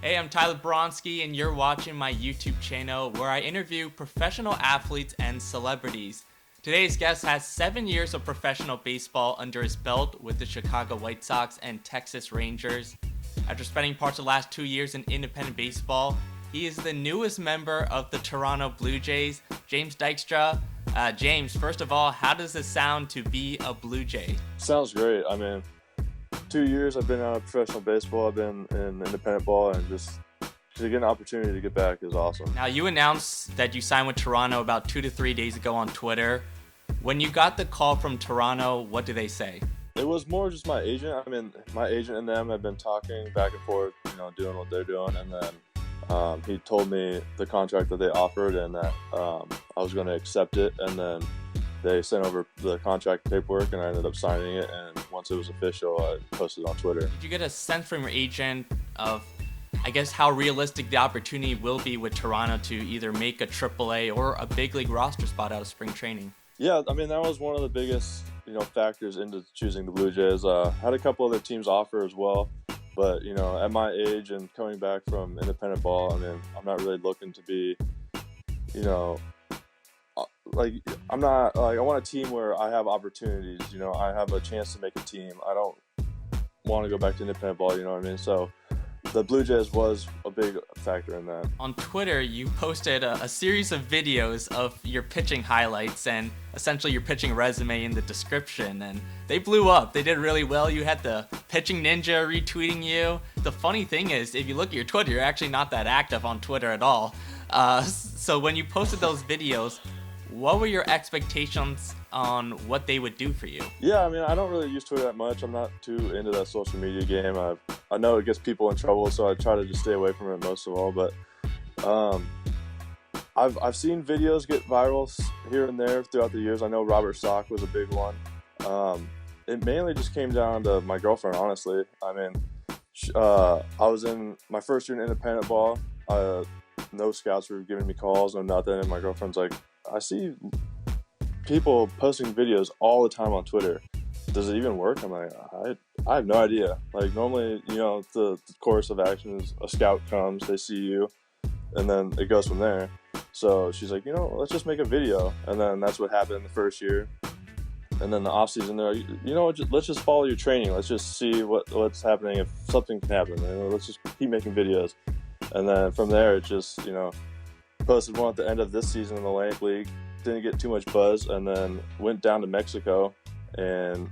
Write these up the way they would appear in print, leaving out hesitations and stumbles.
Hey, I'm Tyler Boronski, and you're watching my YouTube channel where I interview professional athletes and celebrities. Today's guest has 7 years of professional baseball under his belt with the Chicago White Sox and Texas Rangers. After spending parts of the last 2 years in independent baseball, he is the newest member of the Toronto Blue Jays, James Dykstra. James, first of all, how does it sound to be a Blue Jay? Sounds great. I mean, 2 years I've been out of professional baseball. I've been in independent ball, and just to get an opportunity to get back is awesome. Now, you announced that you signed with Toronto about 2 to 3 days ago on Twitter. When you got the call from Toronto, what did they say? It was more just my agent. I mean, my agent and them have been talking back and forth, doing what they're doing, and then he told me the contract that they offered and that I was going to accept it, and then they sent over the contract paperwork and I ended up signing it, and once it was official, I posted it on Twitter. Did you get a sense from your agent of, I guess, how realistic the opportunity will be with Toronto to either make a AAA or a big league roster spot out of spring training? Yeah, I mean, that was one of the biggest factors into choosing the Blue Jays. Had a couple other teams offer as well, but at my age and coming back from independent ball, I mean, I'm not really looking to be, I'm not I want a team where I have opportunities. I have a chance to make a team. I don't want to go back to independent ball. You know what I mean? So the Blue Jays was a big factor in that. On Twitter, you posted a series of videos of your pitching highlights and essentially your pitching resume in the description, and they blew up. They did really well. You had the pitching ninja retweeting you. The funny thing is, if you look at your Twitter, you're actually not that active on Twitter at all. So when you posted those videos, what were your expectations on what they would do for you? Yeah, I mean, I don't really use Twitter that much. I'm not too into that social media game. I know it gets people in trouble, so I try to just stay away from it most of all. But I've seen videos get viral here and there throughout the years. I know Robert Stock was a big one. It mainly just came down to my girlfriend, honestly. I mean, I was in my first year in independent ball. No scouts were giving me calls, no nothing, and my girlfriend's like, I see people posting videos all the time on Twitter. Does it even work? I'm like, I have no idea. Like, normally, the course of action is a scout comes, they see you, and then it goes from there. So she's like, let's just make a video. And then that's what happened the first year. And then the off season, they're like, let's just follow your training. Let's just see what's happening, if something can happen. Let's just keep making videos. And then from there, it just, posted one at the end of this season in the Atlantic League. Didn't get too much buzz, and then went down to Mexico and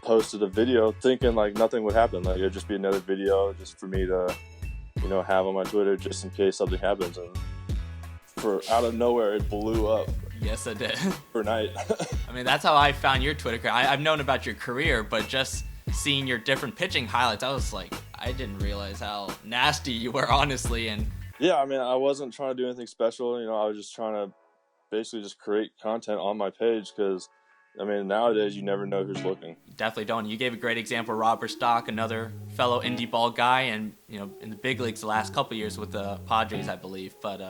posted a video thinking like nothing would happen. Like, it'd just be another video just for me to, have on my Twitter just in case something happens. And for out of nowhere, it blew up. Yes, it did. Overnight. I mean, that's how I found your Twitter career. I've known about your career, but just seeing your different pitching highlights, I was like, I didn't realize how nasty you were, honestly. And yeah, I mean, I wasn't trying to do anything special. I was just trying to basically just create content on my page because, I mean, nowadays you never know who's looking. You definitely don't. You gave a great example, Robert Stock, another fellow indie ball guy, and in the big leagues the last couple years with the Padres, I believe. But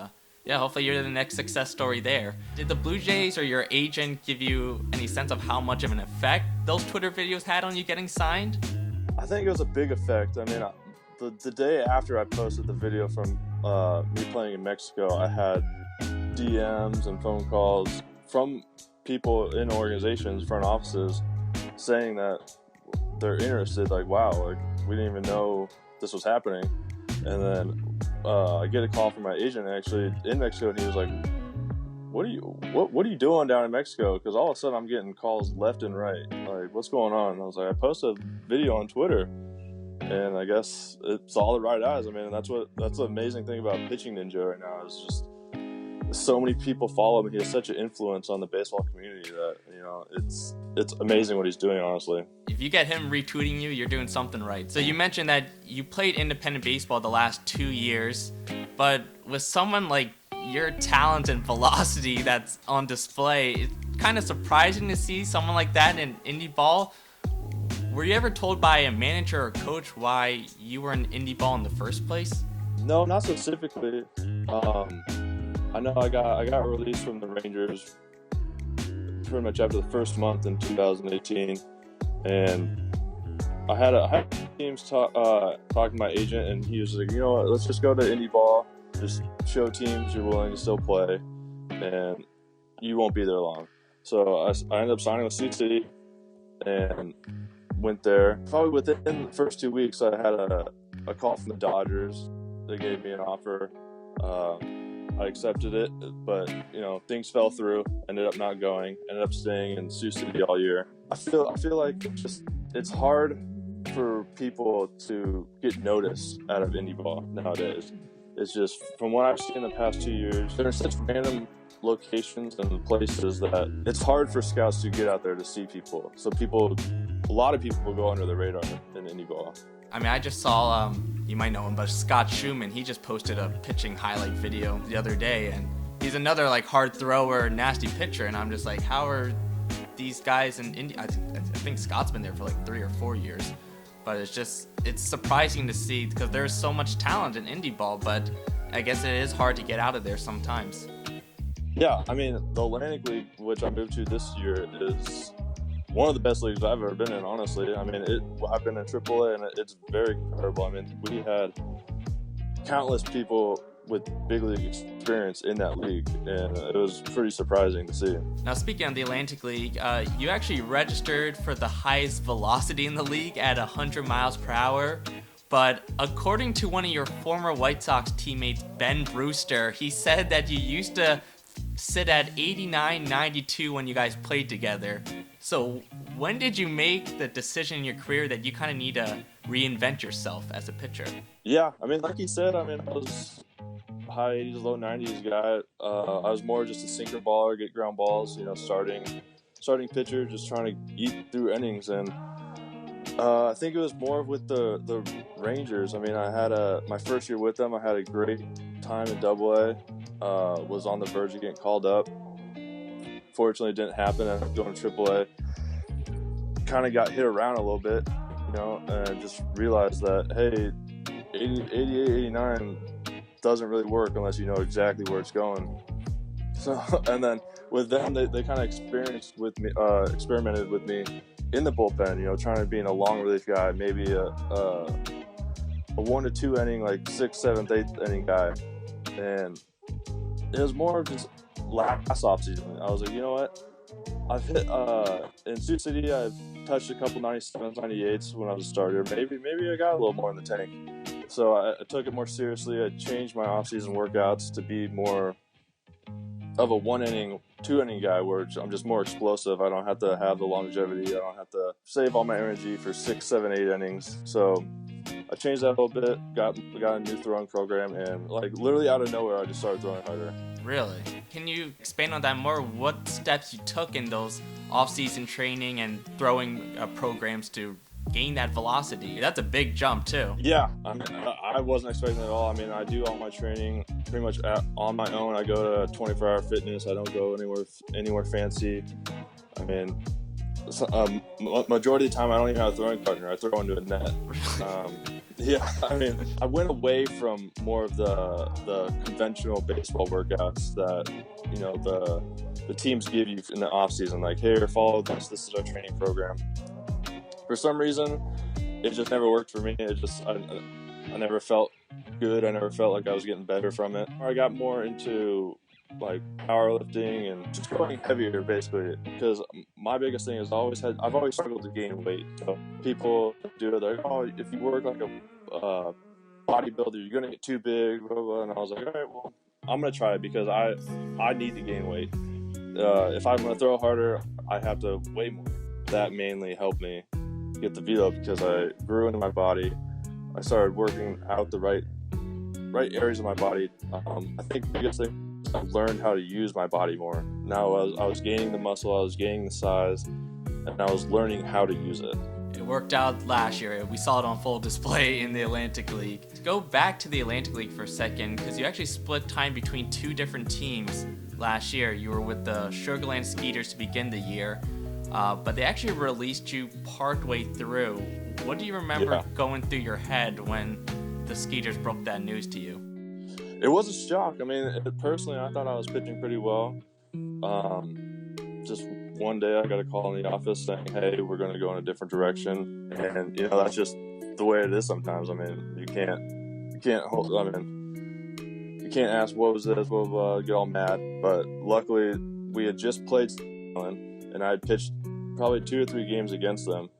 yeah, hopefully you're the next success story there. Did the Blue Jays or your agent give you any sense of how much of an effect those Twitter videos had on you getting signed? I think it was a big effect. I mean, the day after I posted the video from me playing in Mexico, I had DMs and phone calls from people in organizations, front offices, saying that they're interested. Like, wow, like, we didn't even know this was happening. And then I get a call from my agent actually in Mexico, and he was like, what are you doing down in Mexico? Because all of a sudden I'm getting calls left and right. Like, what's going on? And I was like, I posted a video on Twitter, and I guess it's all the right eyes. I mean, that's the amazing thing about Pitching Ninja right now is just so many people follow him. He has such an influence on the baseball community that it's amazing what he's doing, honestly. If you get him retweeting you, you're doing something right. So you mentioned that you played independent baseball the last 2 years, but with someone like your talent and velocity that's on display, it's kind of surprising to see someone like that in indie ball. Were you ever told by a manager or coach why you were in indie ball in the first place? No, not specifically. I know I got released from the Rangers pretty much after the first month in 2018, and I had a teams talking to my agent, and he was like, you know what, let's just go to indie ball, just show teams you're willing to still play, and you won't be there long. So I ended up signing with Sioux City and went there. Probably within the first 2 weeks, I had a call from the Dodgers. They gave me an offer. I accepted it, but things fell through. Ended up not going. Ended up staying in Sioux City all year. I feel like it's hard for people to get noticed out of indie ball nowadays. It's just, from what I've seen in the past 2 years, there are such random locations and places that it's hard for scouts to get out there to see people. So a lot of people go under the radar in indie ball. I mean, I just saw, you might know him, but Scott Schumann, he just posted a pitching highlight video the other day, and he's another hard thrower, nasty pitcher, and I'm just like, how are these guys in Indy? I think Scott's been there for 3 or 4 years, but it's surprising to see because there's so much talent in indie ball, but I guess it is hard to get out of there sometimes. Yeah, I mean, the Atlantic League, which I moved to this year, is one of the best leagues I've ever been in, honestly. I mean, I've been in AAA, and it's very comparable. I mean, we had countless people with big league experience in that league, and it was pretty surprising to see. Now, speaking of the Atlantic League, you actually registered for the highest velocity in the league at 100 miles per hour. But according to one of your former White Sox teammates, Ben Brewster, he said that you used to sit at 89, 92 when you guys played together. So when did you make the decision in your career that you kind of need to reinvent yourself as a pitcher? Yeah, I mean, like he said, I was high 80s, low 90s guy. I was more just a sinker baller, get ground balls, starting pitcher, just trying to eat through innings. And I think it was more with the Rangers. I mean, I had my first year with them, I had a great time in AA. Was on the verge of getting called up. Fortunately, it didn't happen. I ended up going to AAA. Kind of got hit around a little bit, and just realized that, hey, 88, 89 doesn't really work unless you know exactly where it's going. So, and then with them, they kind of experimented with me in the bullpen, trying to be a long relief guy, maybe a 1 to 2 inning, 6th, 7th, 8th inning guy. And it was more of just last offseason. I was like, you know what? I've hit in Sioux City. I've touched a couple 97s, 98s when I was a starter. Maybe I got a little more in the tank. So I took it more seriously. I changed my offseason workouts to be more of a 1 inning, 2 inning guy, where I'm just more explosive. I don't have to have the longevity. I don't have to save all my energy for 6, 7, 8 innings. So I changed that a little bit, got a new throwing program, and literally out of nowhere, I just started throwing harder. Really? Can you expand on that more? What steps you took in those off-season training and throwing programs to gain that velocity? That's a big jump too. Yeah, I wasn't expecting it at all. I mean, I do all my training pretty much on my own. I go to 24-hour fitness. I don't go anywhere fancy. I mean, majority of the time, I don't even have a throwing partner. I throw into a net. Yeah, I mean, I went away from more of the conventional baseball workouts that, the teams give you in the off season. Here, follow this. This is our training program. For some reason, it just never worked for me. I never felt good. I never felt like I was getting better from it. I got more into powerlifting and just going heavier, basically, because my biggest thing is I've always struggled to gain weight. So people do it, if you work like a bodybuilder, you're gonna get too big, blah, blah, blah. And I was like, all right, well, I'm gonna try it because I need to gain weight. If I'm gonna throw harder, I have to weigh more. That mainly helped me get the velo because I grew into my body. I started working out the right areas of my body. I think the biggest thing, I learned how to use my body more. Now I was gaining the muscle, I was gaining the size, and I was learning how to use it. It worked out last year. We saw it on full display in the Atlantic League. To go back to the Atlantic League for a second, because you actually split time between 2 different teams last year. You were with the Sugar Land Skeeters to begin the year, but they actually released you partway through. What do you remember going through your head when the Skeeters broke that news to you? It was a shock. I mean, personally, I thought I was pitching pretty well. Just one day I got a call in the office saying, hey, we're going to go in a different direction. And, that's just the way it is sometimes. I mean, you can't hold. I mean, you can't ask what was this, what get all mad. But luckily, we had just played and I had pitched probably 2 or 3 games against them,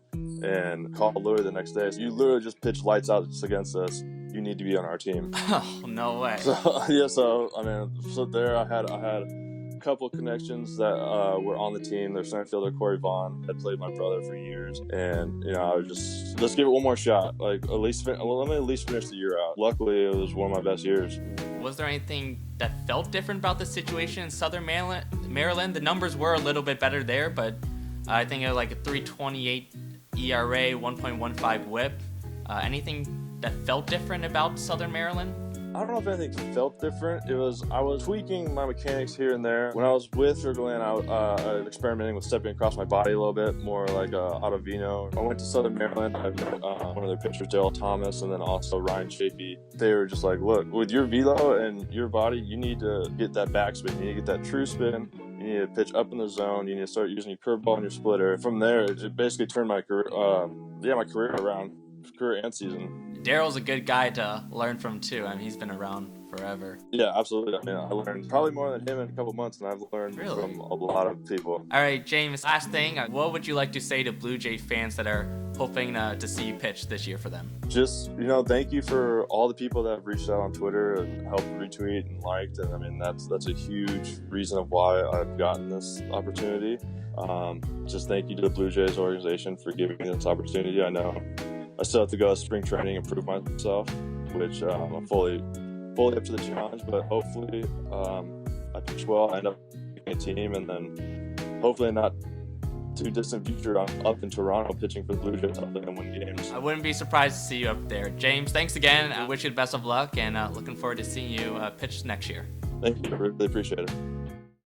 and called Louis the next day. So you literally just pitched lights out against us. You need to be on our team. Oh, no way. So yeah, so I mean, so there I had a couple of connections that were on the team. Their center fielder Corey Vaughn had played my brother for years, and I was just let's give it one more shot. Like let me at least finish the year out. Luckily, it was one of my best years. Was there anything that felt different about the situation in Southern Maryland? The numbers were a little bit better there, but I think it was like a 3.28 ERA, 1.15 WHIP. Anything that felt different about Southern Maryland? I don't know if anything felt different. I was tweaking my mechanics here and there. When I was with Sugar Land, I was experimenting with stepping across my body a little bit, more like Ottavino. I went to Southern Maryland. I met one of their pitchers, Daryl Thomas, and then also Ryan Chafee. They were just like, look, with your velo and your body, you need to get that backspin. You need to get that true spin. You need to pitch up in the zone. You need to start using your curveball and your splitter. From there, it basically turned my career around, career and season. Daryl's a good guy to learn from too. I mean, he's been around forever. Yeah, absolutely. I mean, I learned probably more than him in a couple months, and I've learned from a lot of people. All right, James, last thing. What would you like to say to Blue Jay fans that are hoping to see you pitch this year for them? Just, thank you for all the people that have reached out on Twitter and helped retweet and liked. And I mean, that's a huge reason of why I've gotten this opportunity. Just thank you to the Blue Jays organization for giving me this opportunity. I know I still have to go to spring training and prove myself, which I'm fully up to the challenge. But hopefully, I pitch well, I end up making a team, and then hopefully not too distant future, I'm up in Toronto pitching for the Blue Jays and win games. I wouldn't be surprised to see you up there. James, thanks again. I wish you the best of luck, and looking forward to seeing you pitch next year. Thank you. I really appreciate it.